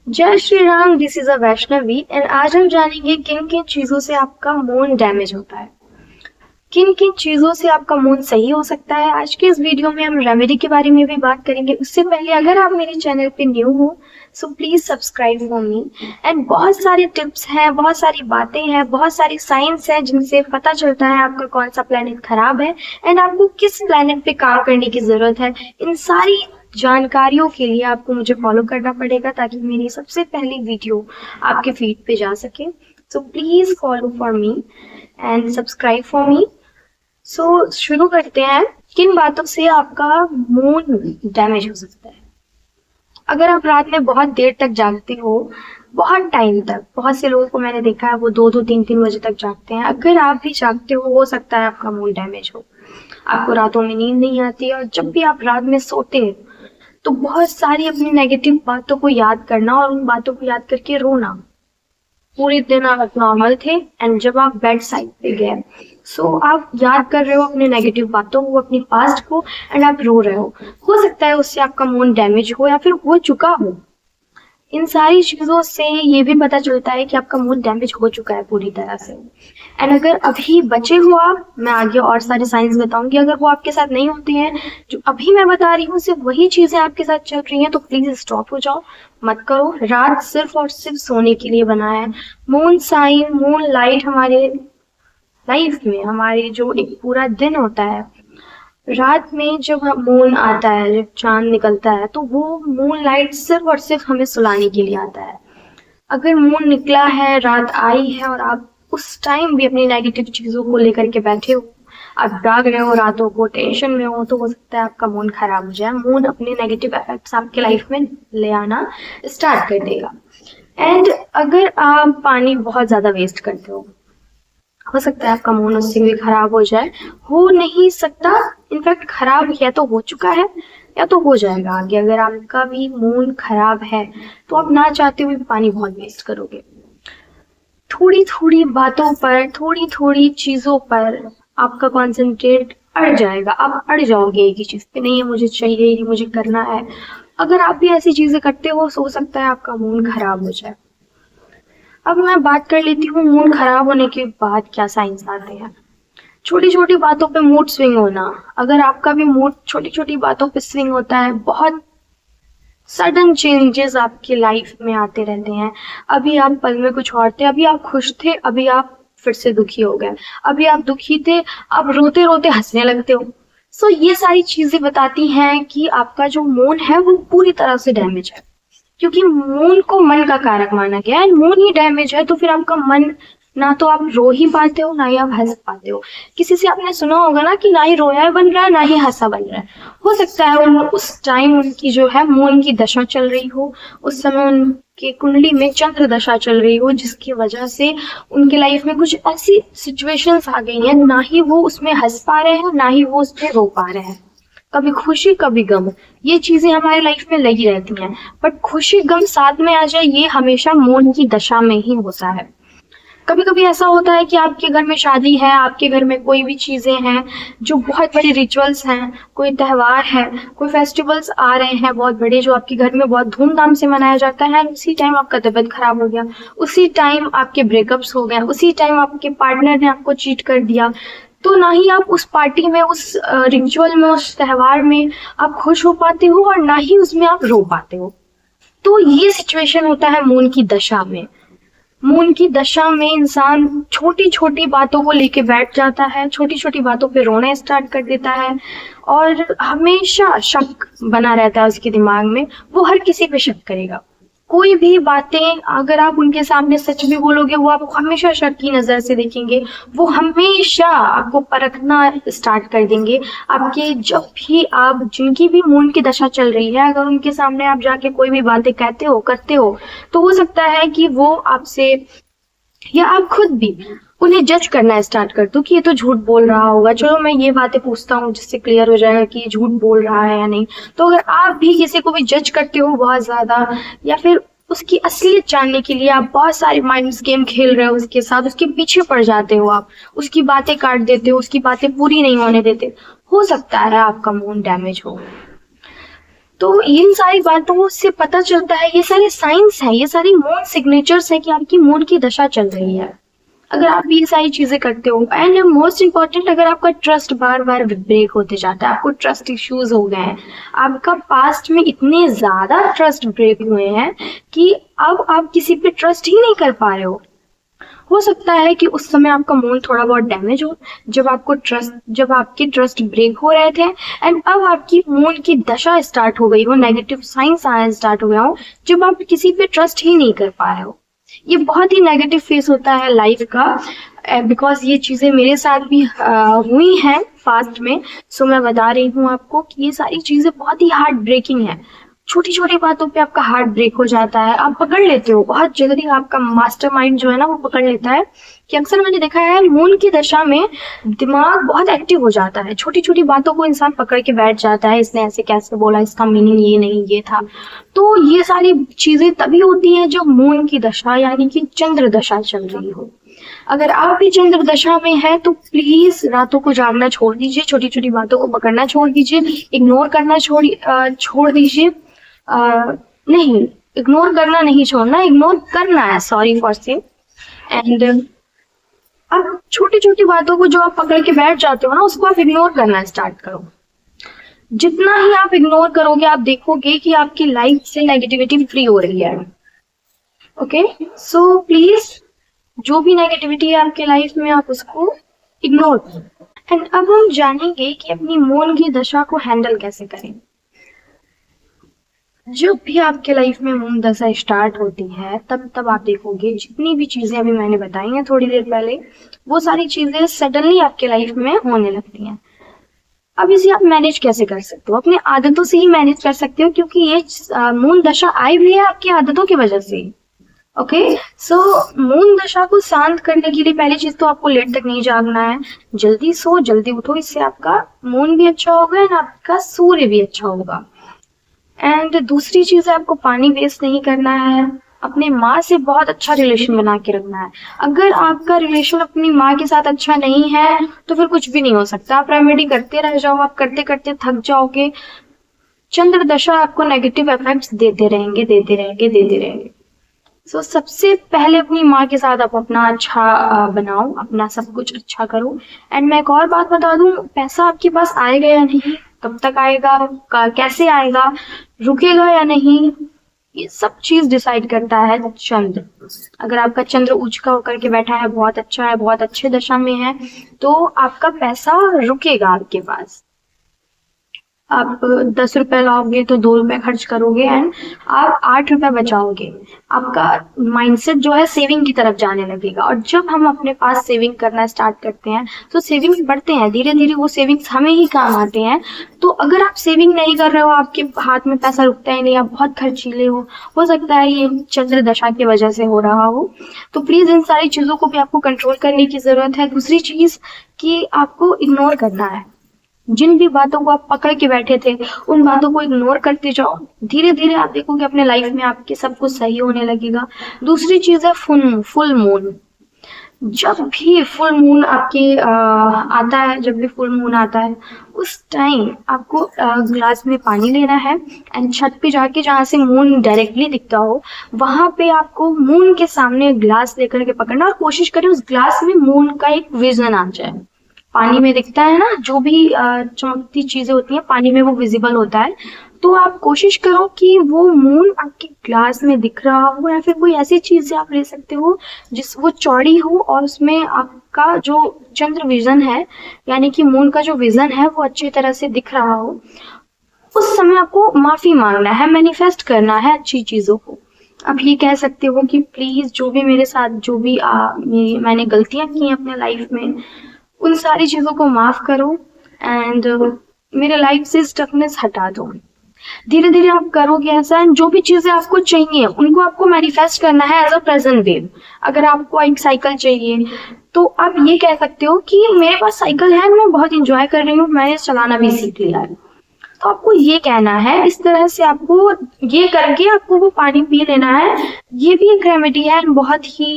जय Shri Ram. This is a Vaishnavi and आज हम जानेंगे किन किन चीजों से आपका मूड डैमेज होता है, किन किन चीजों से आपका मूड सही हो सकता है। आज के इस वीडियो में हम रेमेडी के बारे में भी बात करेंगे। उससे पहले अगर आप मेरे चैनल पे न्यू हो so please subscribe for me. And बहुत सारे टिप्स हैं, बहुत सारी बातें हैं, बहुत सारी साइंस है जिनसे पता चलता है आपका कौन सा प्लेनेट खराब है एंड आपको किस प्लेनेट पे काम करने की जरूरत है। इन सारी जानकारियों के लिए आपको मुझे फॉलो करना पड़ेगा ताकि मेरी सबसे पहली वीडियो आपके फीड पे जा सके। So please follow for me and subscribe for me. So शुरू करते हैं। किन बातों से आपका मूड डैमेज हो सकता है? अगर आप रात में बहुत देर तक जागते हो, बहुत टाइम तक, बहुत से लोगों को मैंने देखा है वो 2-2 3-3 बजे तक जागते हैं। अगर आप भी जागते हो सकता है आपका मूड डैमेज हो, आपको रातों में नींद नहीं आती। और जब भी आप रात में सोते हैं तो बहुत सारी अपनी नेगेटिव बातों को याद करना और उन बातों को याद करके रोना। पूरे दिन आप नॉर्मल थे एंड जब आप बेड साइड पे गए सो आप याद कर रहे हो अपने नेगेटिव बातों को, अपनी पास्ट को, एंड आप रो रहे हो सकता है उससे आपका मूड डैमेज हो या फिर हो चुका हो। इन सारी चीजों से ये भी पता चलता है कि आपका मूड डैमेज हो चुका है पूरी तरह से। एंड अगर अभी बचे हो आप, मैं आगे और सारे साइंस बताऊंगी, अगर वो आपके साथ नहीं होते हैं जो अभी मैं बता रही हूँ, सिर्फ वही चीजें आपके साथ चल रही हैं, तो प्लीज स्टॉप हो जाओ, मत करो। रात सिर्फ और सिर्फ सोने के लिए बना है। मून साइन, मून लाइट हमारे लाइफ में, हमारे जो एक पूरा दिन होता है, रात में जब मून आता है, जब चांद निकलता है, तो वो मून लाइट सिर्फ और सिर्फ हमें सुलाने के लिए आता है। अगर मून निकला है, रात आई है और आप उस टाइम भी अपनी नेगेटिव चीजों को लेकर के बैठे हो, आप जाग रहे हो रातों को, टेंशन में हो सकता है आपका मूड खराब हो जाए। मूड अपने नेगेटिव इफेक्ट्स आपके लाइफ में ले आना स्टार्ट कर देगा। एंड अगर आप पानी बहुत ज्यादा वेस्ट करते हो सकता है आपका मूड उससे भी खराब हो जाए। हो नहीं सकता, इनफैक्ट खराब या तो हो चुका है या तो हो जाएगा आगे। अगर आपका भी मूड खराब है तो आप ना चाहते हुए भी पानी बहुत वेस्ट करोगे। थोड़ी थोड़ी बातों पर, थोड़ी थोड़ी चीजों पर आपका कॉन्सेंट्रेट अड़ जाएगा। आप अड़ जाओगे एक ही चीज पे, नहीं है मुझे चाहिए, ये मुझे करना है। अगर आप भी ऐसी चीजें करते हो सकता है आपका मूड खराब हो जाए। अब मैं बात कर लेती हूँ मूड खराब होने के बाद क्या साइंस आते हैं। छोटी छोटी बातों पे मूड स्विंग होना। अगर आपका भी मूड छोटी छोटी बातों पे स्विंग होता है, बहुत सडन चेंजेस आपकी लाइफ में आते रहते हैं। अभी आप पल में कुछ और थे, अभी आप खुश थे, अभी आप फिर से दुखी हो गए। अभी आप दुखी थे, अब रोते रोते हंसने लगते हो। सो ये सारी चीजें बताती हैं कि आपका जो मूड है वो पूरी तरह से डैमेज है, क्योंकि मून को मन का कारक माना गया है। मून ही डैमेज है तो फिर आपका मन, ना तो आप रो ही पाते हो ना ही आप हंस पाते हो। किसी से आपने सुना होगा ना कि ना ही रोया बन रहा है ना ही हंसा बन रहा है। हो सकता है उस टाइम उनकी जो है मून की दशा चल रही हो, उस समय उनकी कुंडली में चंद्र दशा चल रही हो, जिसकी वजह से उनके लाइफ में कुछ ऐसी सिचुएशंस आ गई हैं, ना ही वो उसमें हंस पा रहे हैं ना ही वो उसमें रो पा रहे हैं। कभी खुशी कभी गम, ये चीजें हमारी लाइफ में लगी रहती हैं। बट खुशी गम साथ में आ जाए ये हमेशा मून की दशा में ही होता है। कभी कभी ऐसा होता है कि आपके घर में शादी है, आपके घर में कोई भी चीजें हैं जो बहुत बड़े रिचुअल्स हैं, कोई त्योहार है, कोई फेस्टिवल्स आ रहे हैं बहुत बड़े जो आपके घर में बहुत धूमधाम से मनाया जाता है, उसी टाइम आपका तबीयत खराब हो गया, उसी टाइम आपके ब्रेकअप्स हो गए, उसी टाइम आपके पार्टनर ने आपको चीट कर दिया, तो ना ही आप उस पार्टी में, उस रिचुअल में, उस त्योहार में आप खुश हो पाते हो और ना ही उसमें आप रो पाते हो। तो ये सिचुएशन होता है मून की दशा में। मून की दशा में इंसान छोटी छोटी बातों को लेके बैठ जाता है, छोटी छोटी बातों पे रोना स्टार्ट कर देता है और हमेशा शक बना रहता है उसके दिमाग में। वो हर किसी पे शक करेगा। कोई भी बातें अगर आप उनके सामने सच भी बोलोगे वो आपको हमेशा शक की नजर से देखेंगे। वो हमेशा आपको परखना स्टार्ट कर देंगे। आपके जब भी आप, जिनकी भी मून की दशा चल रही है, अगर उनके सामने आप जाके कोई भी बातें कहते हो, करते हो, तो हो सकता है कि वो आपसे या आप खुद भी उन्हें जज करना स्टार्ट कर दो कि ये तो झूठ बोल रहा होगा, चलो मैं ये बातें पूछता हूँ जिससे क्लियर हो जाएगा कि ये झूठ बोल रहा है या नहीं। तो अगर आप भी किसी को भी जज करते हो बहुत ज्यादा, या फिर उसकी असलियत जानने के लिए आप बहुत सारे माइंड्स गेम खेल रहे हो उसके साथ, उसके पीछे पड़ जाते हो, आप उसकी बातें काट देते हो, उसकी बातें पूरी नहीं होने देते, हो सकता है आपका मूड डैमेज हो। तो इन सारी बातों से पता चलता है, ये सारे साइंस है, ये सारी मून सिग्नेचर्स है कि आपकी मून की दशा चल रही है अगर आप ये सारी चीजें करते हो। एंड मोस्ट इम्पॉर्टेंट, अगर आपका ट्रस्ट बार बार ब्रेक होते जाता है, आपको ट्रस्ट इश्यूज हो गए हैं, आपका पास्ट में इतने ज्यादा ट्रस्ट ब्रेक हुए हैं कि अब आप किसी पे ट्रस्ट ही नहीं कर पा रहे हो सकता है कि उस समय आपका मून थोड़ा बहुत डैमेज हो, जब आपके ट्रस्ट ब्रेक हो रहे थे, एंड अब आपकी मून की दशा स्टार्ट हो गई हो, नेगेटिव साइंस आना स्टार्ट हो गया हो, जब आप किसी पे ट्रस्ट ही नहीं कर पा रहे हो। ये बहुत ही नेगेटिव फेस होता है लाइफ का, बिकॉज ये चीजें मेरे साथ भी हुई हैं पास्ट में। सो मैं बता रही हूँ आपको कि ये सारी चीजें बहुत ही हार्ट ब्रेकिंग है। छोटी छोटी बातों पे आपका हार्ट ब्रेक हो जाता है, आप पकड़ लेते हो बहुत जल्दी, आपका मास्टरमाइंड जो है ना वो पकड़ लेता है। कि अक्सर मैंने देखा है मून की दशा में दिमाग बहुत एक्टिव हो जाता है, छोटी छोटी बातों को इंसान पकड़ के बैठ जाता है, इसने ऐसे कैसे बोला, इसका मीनिंग ये नहीं ये था। तो ये सारी चीजें तभी होती हैं जब मून की दशा यानी कि चंद्र दशा चल रही हो। अगर आप भी चंद्र दशा में है तो प्लीज रातों को जागना छोड़ दीजिए, छोटी छोटी बातों को पकड़ना छोड़ दीजिए, इग्नोर करना छोड़ दीजिए। नहीं, इग्नोर करना नहीं छोड़ना, इग्नोर करना है, सॉरी फॉर से। एंड अब छोटी छोटी बातों को जो आप पकड़ के बैठ जाते हो ना, उसको आप इग्नोर करना स्टार्ट करो। जितना ही आप इग्नोर करोगे, आप देखोगे कि आपकी लाइफ से नेगेटिविटी फ्री हो रही है। ओके, सो प्लीज जो भी नेगेटिविटी है आपके लाइफ में, आप उसको इग्नोर करो। एंड अब हम जानेंगे कि अपनी मून की दशा को हैंडल कैसे करें। जब भी आपके लाइफ में मून दशा स्टार्ट होती है, तब आप देखोगे जितनी भी चीजें अभी मैंने बताई हैं थोड़ी देर पहले, वो सारी चीजें सडनली आपके लाइफ में होने लगती हैं। अब इसे आप मैनेज कैसे कर सकते हो? अपने आदतों से ही मैनेज कर सकते हो, क्योंकि ये मून दशा आई भी है आपकी आदतों की वजह से। ओके, सो मून दशा को शांत करने के लिए पहली चीज तो आपको लेट तक नहीं जागना है, जल्दी सो जल्दी उठो, इससे आपका मून भी अच्छा होगा एंड आपका सूर्य भी अच्छा होगा। एंड दूसरी चीज है, आपको पानी वेस्ट नहीं करना है, अपने माँ से बहुत अच्छा रिलेशन बना के रखना है। अगर आपका रिलेशन अपनी माँ के साथ अच्छा नहीं है तो फिर कुछ भी नहीं हो सकता, आप रेमेडी करते रह जाओ, आप करते करते थक जाओगे। चंद्र दशा आपको नेगेटिव इफेक्ट्स देते रहेंगे। सो सबसे पहले अपनी माँ के साथ आप अपना अच्छा बनाओ, अपना सब कुछ अच्छा करो। एंड मैं एक और बात बता दूं, पैसा आपके पास आएगा या नहीं, कब तक आएगा, कैसे आएगा, रुकेगा या नहीं, ये सब चीज डिसाइड करता है चंद्र। अगर आपका चंद्र उच्च का होकर के बैठा है, बहुत अच्छा है, बहुत अच्छे दशा में है, तो आपका पैसा रुकेगा आपके पास। आप 10 रुपए लाओगे तो 2 रुपए खर्च करोगे एंड आप 8 रुपए बचाओगे। आपका माइंडसेट जो है सेविंग की तरफ जाने लगेगा। और जब हम अपने पास सेविंग करना स्टार्ट करते हैं तो सेविंग्स बढ़ते हैं, धीरे धीरे वो सेविंग्स हमें ही काम आते हैं। तो अगर आप सेविंग नहीं कर रहे हो, आपके हाथ में पैसा रुकता ही नहीं, आप बहुत खर्चीले हो सकता है ये चंद्र दशा की वजह से हो रहा हो। तो प्लीज इन सारी चीजों को भी आपको कंट्रोल करने की जरूरत है। दूसरी चीज कि आपको इग्नोर करना है, जिन भी बातों को आप पकड़ के बैठे थे उन बातों को इग्नोर करते जाओ, धीरे धीरे आप देखोगे अपने लाइफ में आपके सब कुछ सही होने लगेगा। दूसरी चीज है फुल मून। जब भी फुल मून आपके आता है, जब भी फुल मून आता है उस टाइम आपको ग्लास में पानी लेना है एंड छत पे जाके जहाँ से मून डायरेक्टली दिखता हो वहां पे आपको मून के सामने ग्लास लेकर के पकड़ना और कोशिश करें उस ग्लास में मून का एक विजन आ जाए। पानी में दिखता है ना, जो भी चमकती चीजें होती हैं पानी में वो विजिबल होता है। तो आप कोशिश करो कि वो मून आपके ग्लास में दिख रहा हो, या फिर कोई ऐसी चीज आप ले सकते हो जिस वो चौड़ी हो और उसमें आपका जो चंद्र विजन है यानी कि मून का जो विजन है वो अच्छी तरह से दिख रहा हो। उस समय आपको माफी मांगना है, मैनिफेस्ट करना है अच्छी चीजों को। आप ये कह सकते हो कि प्लीज जो भी मेरे साथ जो भी मैंने गलतियां की अपने लाइफ में उन सारी चीजों को माफ करो एंड मेरे लाइफ से स्टफनेस हटा दो। धीरे धीरे आप करोगे ऐसा एंड जो भी चीजें आपको चाहिए उनको आपको मैनिफेस्ट करना है एज अ प्रेजेंट वेव। अगर आपको एक साइकिल चाहिए तो आप ये कह सकते हो कि मेरे पास साइकिल है, मैं बहुत इंजॉय कर रही हूँ, मैंने चलाना भी सीख लिया है। तो आपको ये कहना है, इस तरह से आपको ये करके आपको वो पानी पी लेना है। ये भी एक रेमेडी है, बहुत ही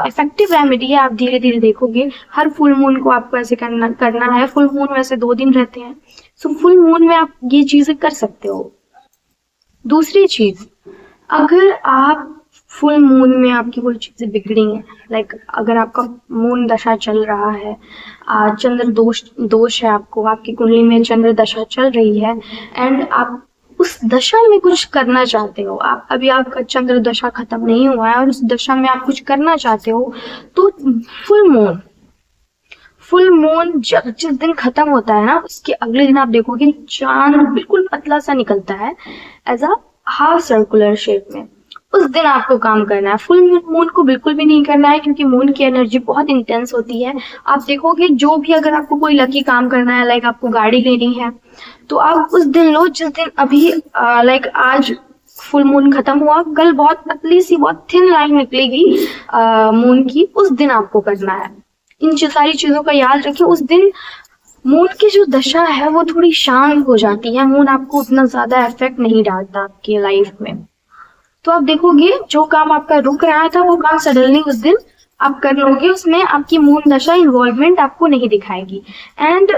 इफेक्टिव रेमेडी है। आप धीरे धीरे देखोगे हर फुल मून को आपको ऐसे करना है। फुल मून वैसे 2 दिन रहते हैं, सो फुल मून में आप ये चीजें कर सकते हो। दूसरी चीज, अगर आप फुल मून में आपकी कोई चीजें बिगड़ी हैं, लाइक अगर आपका मून दशा चल रहा है, चंद्र दोष दोष है, आपको आपकी कुंडली में चंद्र दशा चल रही है एंड आप उस दशा में कुछ करना चाहते हो, आप अभी आपका चंद्र दशा खत्म नहीं हुआ है और उस दशा में आप कुछ करना चाहते हो, तो फुल मून जब जिस दिन खत्म होता है ना, उसके अगले दिन आप देखोगे चांद बिल्कुल पतला सा निकलता है as a half circular shape में। उस दिन आपको काम करना है। फुल मून को बिल्कुल भी नहीं करना है, क्योंकि मून की एनर्जी बहुत इंटेंस होती है। आप देखोगे जो भी, अगर आपको कोई लकी काम करना है, लाइक आपको गाड़ी लेनी है, तो आप उस दिन लो जिस दिन अभी, लाइक आज फुल मून खत्म हुआ, कल बहुत पतली सी बहुत थिन लाइन निकलेगी मून की, उस दिन आपको करना है। इन सारी चीजों का याद रखें। उस दिन मून की जो दशा है वो थोड़ी शांत हो जाती है, मून आपको उतना ज्यादा इफेक्ट नहीं डालता आपकी लाइफ में। तो आप देखोगे जो काम आपका रुक रहा था वो काम सडनली उस दिन आप कर लोगे, उसमें आपकी मून दशा इन्वॉल्वमेंट आपको नहीं दिखाएगी। एंड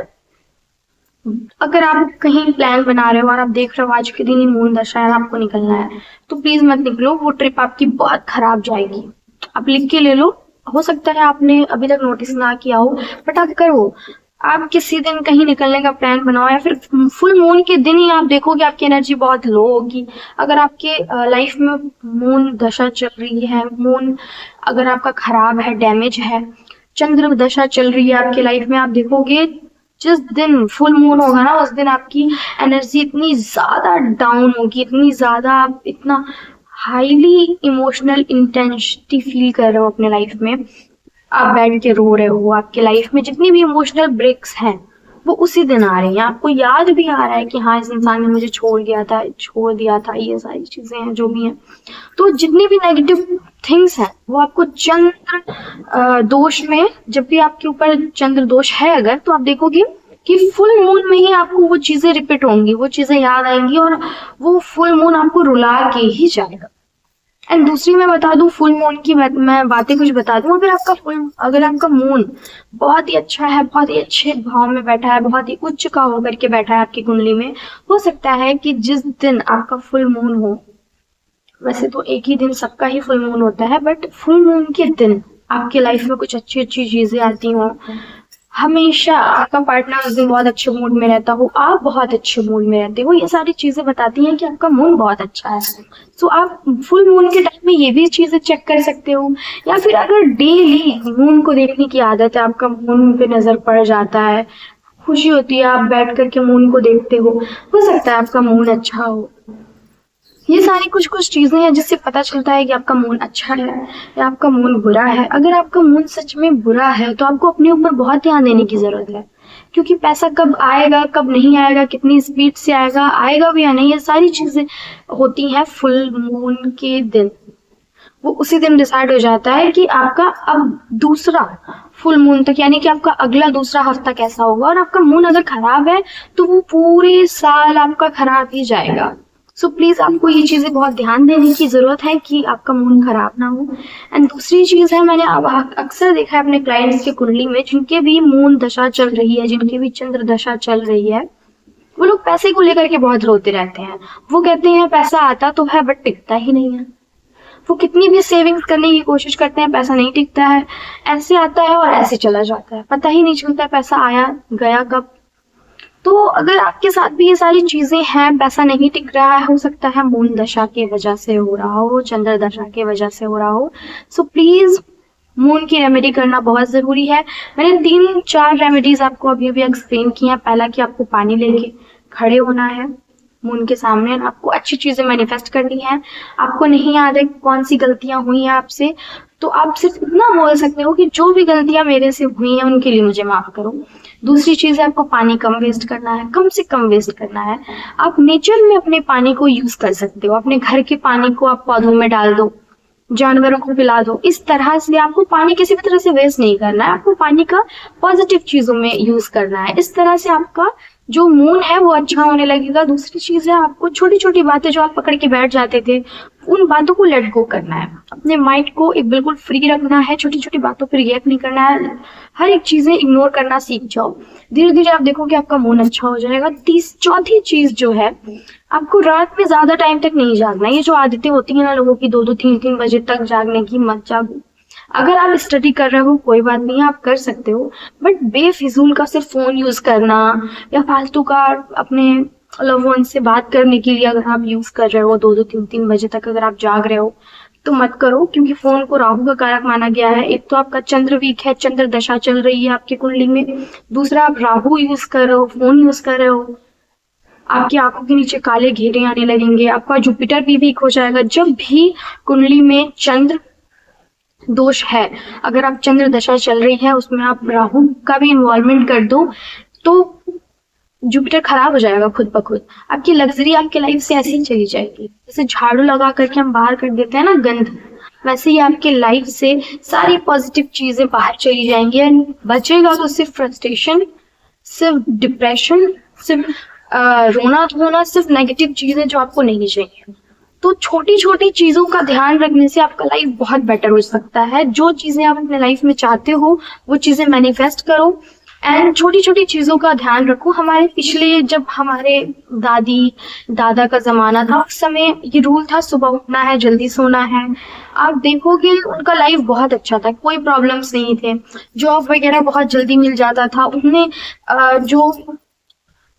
अगर आप कहीं प्लान बना रहे हो और आप देख रहे हो आज के दिन ही मून दशा है, आपको निकलना है, तो प्लीज मत निकलो, वो ट्रिप आपकी बहुत खराब जाएगी। आप लिख के ले लो, हो सकता है आपने अभी तक नोटिस ना किया हो, बट आप करो। आप किसी दिन कहीं निकलने का प्लान बनाओ, या फिर फुल मून के दिन ही आप देखोगे आपकी एनर्जी बहुत लो होगी। अगर आपके लाइफ में मून दशा चल रही है, मून अगर आपका खराब है, डैमेज है, चंद्र दशा चल रही है आपके लाइफ में, आप देखोगे जिस दिन फुल मून होगा ना, उस दिन आपकी एनर्जी इतनी ज्यादा डाउन होगी, इतनी ज्यादा, आप इतना हाईली इमोशनल इंटेंसिटी फील कर रहे हो अपने लाइफ में, आप बैठ के रो रहे हो, आपके लाइफ में जितनी भी इमोशनल ब्रेक्स हैं वो उसी दिन आ रही हैं। आपको याद भी आ रहा है कि हाँ, इस इंसान ने मुझे छोड़ दिया था, ये सारी चीजें हैं जो भी हैं। तो जितनी भी नेगेटिव थिंग्स हैं वो आपको चंद्र दोष में, जब भी आपके ऊपर चंद्र दोष है अगर, तो आप देखोगे कि फुल मून में ही आपको वो चीजें रिपीट होंगी, वो चीजें याद आएंगी और वो फुल मून आपको रुला के ही जाएगा। एंड दूसरी मैं बता दूं, फुल मून की मैं बातें कुछ बता दूं, अगर आपका मून बहुत ही अच्छा है, बहुत ही अच्छे भाव में बैठा है, बहुत ही उच्च का होकर के बैठा है आपकी कुंडली में, हो सकता है कि जिस दिन आपका फुल मून हो, वैसे तो एक ही दिन सबका ही फुल मून होता है, बट फुल मून के दिन आपके लाइफ में कुछ अच्छी अच्छी चीजें आती हों, हमेशा आपका पार्टनर उस दिन बहुत अच्छे मूड में रहता हो, आप बहुत अच्छे मूड में रहते हो, ये सारी चीजें बताती हैं कि आपका मूड बहुत अच्छा है। सो आप फुल मून के टाइम में ये भी चीजें चेक कर सकते हो, या फिर अगर डेली मून को देखने की आदत है, आपका मून पे नजर पड़ जाता है, खुशी होती है, आप बैठ करके मून को देखते हो सकता है आपका मूड अच्छा हो। ये सारी कुछ कुछ चीजें हैं जिससे पता चलता है कि आपका मूड अच्छा है या आपका मूड बुरा है। अगर आपका मूड सच में बुरा है तो आपको अपने ऊपर बहुत ध्यान देने की जरूरत है, क्योंकि पैसा कब आएगा कब नहीं आएगा, कितनी स्पीड से आएगा भी या नहीं, ये सारी चीजें होती हैं फुल मून के दिन। वो उसी दिन डिसाइड हो जाता है कि आपका अब दूसरा फुल मून तक, यानी कि आपका अगला दूसरा हफ्ता कैसा होगा। और आपका मूड अगर खराब है तो वो पूरे साल आपका खराब ही जाएगा। सो प्लीज आपको ये चीजें बहुत ध्यान देने की जरूरत है कि आपका मूड खराब ना हो। एंड दूसरी चीज है, मैंने अब अक्सर देखा है अपने क्लाइंट्स की कुंडली में, जिनके भी मून दशा चल रही है, जिनके भी चंद्र दशा चल रही है, वो लोग पैसे को लेकर के बहुत रोते रहते हैं। वो कहते हैं पैसा आता तो है बट टिकता ही नहीं है। वो कितनी भी सेविंग्स करने की कोशिश करते हैं, पैसा नहीं टिकता है, ऐसे आता है और ऐसे चला जाता है, पता ही नहीं चलता पैसा आया गया कब। तो अगर आपके साथ भी ये सारी चीजें हैं, पैसा नहीं टिक रहा है, हो सकता है मून दशा की वजह से हो रहा हो, चंद्र दशा की वजह से हो रहा हो, सो प्लीज मून की रेमेडी करना बहुत जरूरी है। मैंने 3-4 रेमेडीज आपको अभी एक्सप्लेन की हैं। पहला कि आपको पानी लेके खड़े होना है मून के सामने, आपको अच्छी चीजें मैनिफेस्ट करनी है। आपको नहीं याद है कौन सी गलतियां हुई हैं आपसे, तो आप सिर्फ इतना बोल सकते हो कि जो भी गलतियां मेरे से हुई हैं उनके लिए मुझे माफ करो। दूसरी चीज है, आपको पानी कम वेस्ट करना है, कम से कम वेस्ट करना है। आप नेचर में अपने पानी को यूज कर सकते हो, अपने घर के पानी को आप पौधों में डाल दो, जानवरों को पिला दो। इस तरह से आपको पानी किसी भी तरह से वेस्ट नहीं करना है, आपको पानी का पॉजिटिव चीजों में यूज करना है। इस तरह से आपका जो मूड है वो अच्छा होने लगेगा। दूसरी चीज है, आपको छोटी छोटी बातें जो आप पकड़ के बैठ जाते थे, उन बातों को लेट गो करना है। अपने माइंड को एक बिल्कुल फ्री रखना है, छोटी छोटी बातों पर रिएक्ट नहीं करना है, हर एक चीजें इग्नोर करना सीख जाओ। धीरे धीरे आप देखोगे आपका मूड अच्छा हो जाएगा। चौथी चीज जो है, आपको रात में ज्यादा टाइम तक नहीं जागना। ये जो आदतें होती है ना लोगों की, 2-2 3-3 बजे तक जागने की, मत जागो। अगर आप स्टडी कर रहे हो कोई बात नहीं, आप कर सकते हो, बट बेफिजूल का सिर्फ फोन यूज करना या फालतू का अपने लव वन से बात करने के लिए अगर आप यूज कर रहे हो 2-2 3-3 बजे तक अगर आप जाग रहे हो, तो मत करो। क्योंकि फोन को राहु का कारक माना गया है। एक तो आपका चंद्र वीक है, चंद्र दशा चल रही है आपकी कुंडली में। दूसरा, आप राहु यूज कर रहे हो, फोन यूज कर रहे हो, आपकी आंखों के नीचे काले घेरे आने लगेंगे, आपका जुपिटर भी वीक हो जाएगा। जब भी कुंडली में चंद्र दोष है, अगर आप चंद्र दशा चल रही है उसमें आप राहु का भी इन्वॉल्वमेंट कर दो, तो जुपिटर खराब हो जाएगा खुद ब खुद। आपकी लग्जरी आपके लाइफ से ऐसे ही चली जाएगी। जैसे झाड़ू लगा करके हम बाहर कर देते हैं ना गंध, वैसे ही आपके लाइफ से सारी पॉजिटिव चीजें बाहर चली जाएंगी। एंड बचेगा तो सिर्फ फ्रस्ट्रेशन, सिर्फ डिप्रेशन, सिर्फ रोना धोना, सिर्फ नेगेटिव चीजें जो आपको नहीं चाहिए। तो छोटी छोटी चीजों का ध्यान रखने से आपका लाइफ बहुत बेटर हो सकता है। जो चीजें आप अपने लाइफ में चाहते हो वो चीजें मैनिफेस्ट करो, एंड छोटी छोटी चीजों का ध्यान रखो। हमारे पिछले, जब हमारे दादी दादा का जमाना था, उस समय ये रूल था सुबह उठना है, जल्दी सोना है। आप देखोगे उनका लाइफ बहुत अच्छा था, कोई प्रॉब्लम्स नहीं थे, जॉब वगैरह बहुत जल्दी मिल जाता था उन्हें। जो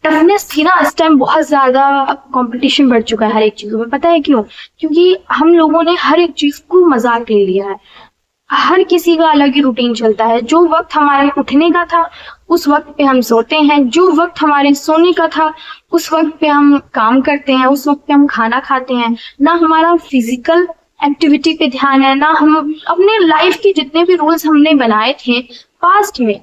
टफनेस थी ना, इस टाइम बहुत ज्यादा कंपटीशन बढ़ चुका है हर एक चीजों में। पता है क्यों? क्योंकि हम लोगों ने हर एक चीज को मजाक ले लिया है। हर किसी का अलग ही रूटीन चलता है। जो वक्त हमारे उठने का था उस वक्त पे हम सोते हैं, जो वक्त हमारे सोने का था उस वक्त पे हम काम करते हैं, उस वक्त पे हम खाना खाते हैं। ना हमारा फिजिकल एक्टिविटी पे ध्यान है, ना हम अपने लाइफ के जितने भी रूल्स हमने बनाए थे पास्ट में,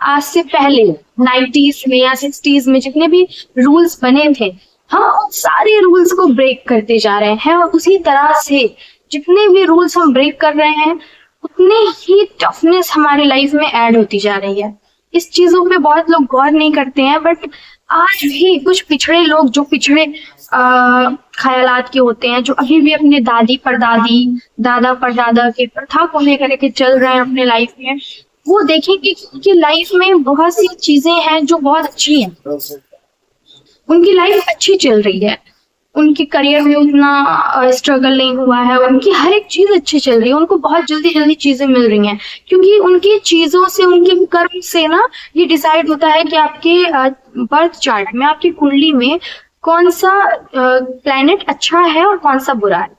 आज से पहले 90s में या 60s में जितने भी रूल्स बने थे, हम उन सारे रूल्स को ब्रेक करते जा रहे हैं। और उसी तरह से जितने भी रूल्स हम ब्रेक कर रहे हैं उतने ही टफनेस हमारे लाइफ में ऐड होती जा रही है। इस चीजों पे बहुत लोग गौर नहीं करते हैं, बट आज भी कुछ पिछड़े लोग जो पिछड़े ख्यालात के होते हैं, जो अभी भी अपने दादी परदादी, दादा परदादा के प्रथा को लेकर के चल रहे हैं अपने लाइफ में, वो देखेंगे कि उनकी लाइफ में बहुत सी चीजें हैं जो बहुत अच्छी हैं। उनकी लाइफ अच्छी चल रही है, उनके करियर में उतना स्ट्रगल नहीं हुआ है, उनकी हर एक चीज अच्छी चल रही है, उनको बहुत जल्दी जल्दी चीजें मिल रही हैं। क्योंकि उनकी चीजों से, उनके कर्म से ना ये डिसाइड होता है कि आपके बर्थ चार्ट में, आपकी कुंडली में कौन सा प्लैनेट अच्छा है और कौन सा बुरा है।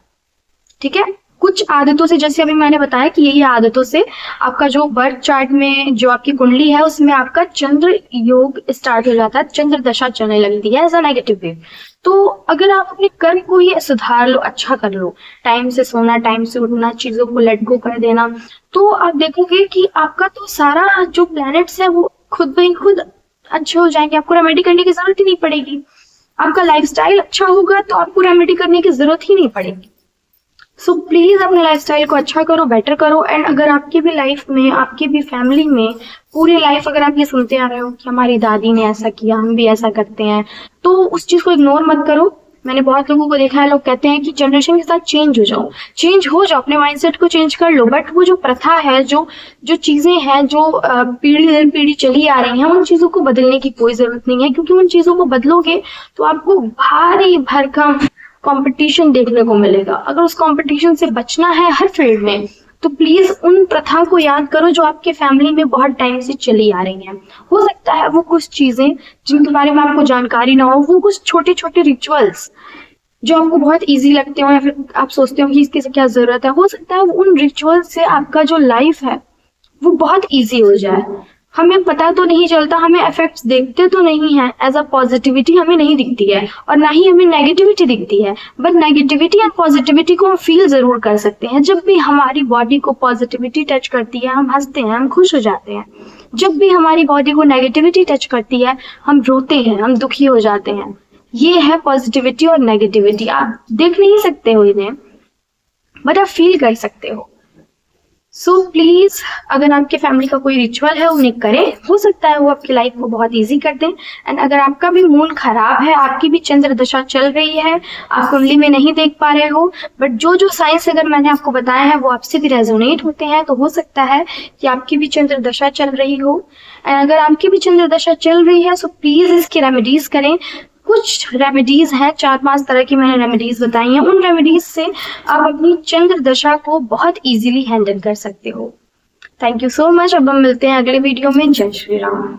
ठीक है, कुछ आदतों से, जैसे अभी मैंने बताया कि यही आदतों से आपका जो बर्थ चार्ट में जो आपकी कुंडली है उसमें आपका चंद्र योग स्टार्ट हो जाता है, चंद्र दशा चलने लगती है एज अ नेगेटिव वेव। तो अगर आप अपने कर्म को ही सुधार लो, अच्छा कर लो, टाइम से सोना, टाइम से उठना, चीजों को लेट गो कर देना, तो आप देखोगे कि आपका तो सारा जो प्लैनेट्स है वो खुद ब खुद अच्छे हो जाएंगे। आपको रेमेडी करने की जरूरत ही नहीं पड़ेगी। आपका लाइफस्टाइल अच्छा होगा तो आपको रेमेडी करने की जरूरत ही नहीं पड़ेगी। सो प्लीज अपने लाइफस्टाइल को अच्छा करो, बेटर करो। एंड अगर आपकी भी लाइफ में, आपकी भी फैमिली में पूरी लाइफ अगर आप ये सुनते आ रहे हो कि हमारी दादी ने ऐसा किया, हम भी ऐसा करते हैं, तो उस चीज को इग्नोर मत करो। मैंने बहुत लोगों को देखा है, लोग कहते हैं कि जनरेशन के साथ चेंज हो जाओ, चेंज हो जाओ, अपने माइंडसेट को चेंज कर लो। बट वो जो प्रथा है, जो चीजें हैं, जो पीढ़ी दर पीढ़ी चली आ रही हैं, उन चीजों को बदलने की कोई जरूरत नहीं है। क्योंकि उन चीजों को बदलोगे तो आपको भारी भरकम कंपटीशन देखने को मिलेगा। अगर उस कंपटीशन से बचना है हर फील्ड में, तो प्लीज उन प्रथा को याद करो जो आपके फैमिली में बहुत टाइम से चली आ रही हैं। हो सकता है वो कुछ चीजें जिनके बारे में आपको जानकारी ना हो, वो कुछ छोटे छोटे रिचुअल्स जो आपको बहुत इजी लगते हो या फिर आप सोचते हो कि इसकी क्या जरूरत है, हो सकता है उन रिचुअल्स से आपका जो लाइफ है वो बहुत इजी हो जाए। हमें पता तो नहीं चलता, हमें इफेक्ट्स देखते तो नहीं है, एज अ पॉजिटिविटी हमें नहीं दिखती है और ना ही हमें नेगेटिविटी दिखती है। बट नेगेटिविटी और पॉजिटिविटी को हम फील जरूर कर सकते हैं। जब भी हमारी बॉडी को पॉजिटिविटी टच करती है हम हंसते हैं, हम खुश हो जाते हैं। जब भी हमारी बॉडी को नेगेटिविटी टच करती है हम रोते हैं, हम दुखी हो जाते हैं। ये है पॉजिटिविटी और नेगेटिविटी। आप देख नहीं सकते हो इन्हें, बट आप फील कर सकते हो। सो प्लीज अगर आपके फैमिली का कोई रिचुअल है उन्हें करें, हो सकता है वो आपकी लाइफ को बहुत इजी कर दें। एंड अगर आपका भी मूड खराब है, आपकी भी चंद्र दशा चल रही है, आप कुंडली में नहीं देख पा रहे हो, बट जो साइंस अगर मैंने आपको बताया है वो आपसे भी रेजोनेट होते हैं, तो हो सकता है कि आपकी भी चंद्र दशा चल रही हो। एंड अगर आपकी भी चंद्र दशा चल रही है सो प्लीज इसकी रेमेडीज करें। कुछ रेमेडीज हैं, 4-5 तरह की मैंने रेमेडीज बताई हैं, उन रेमेडीज से आप अपनी चंद्र दशा को बहुत इजीली हैंडल कर सकते हो। Thank you so much. अब हम मिलते हैं अगले वीडियो में। जय श्री राम।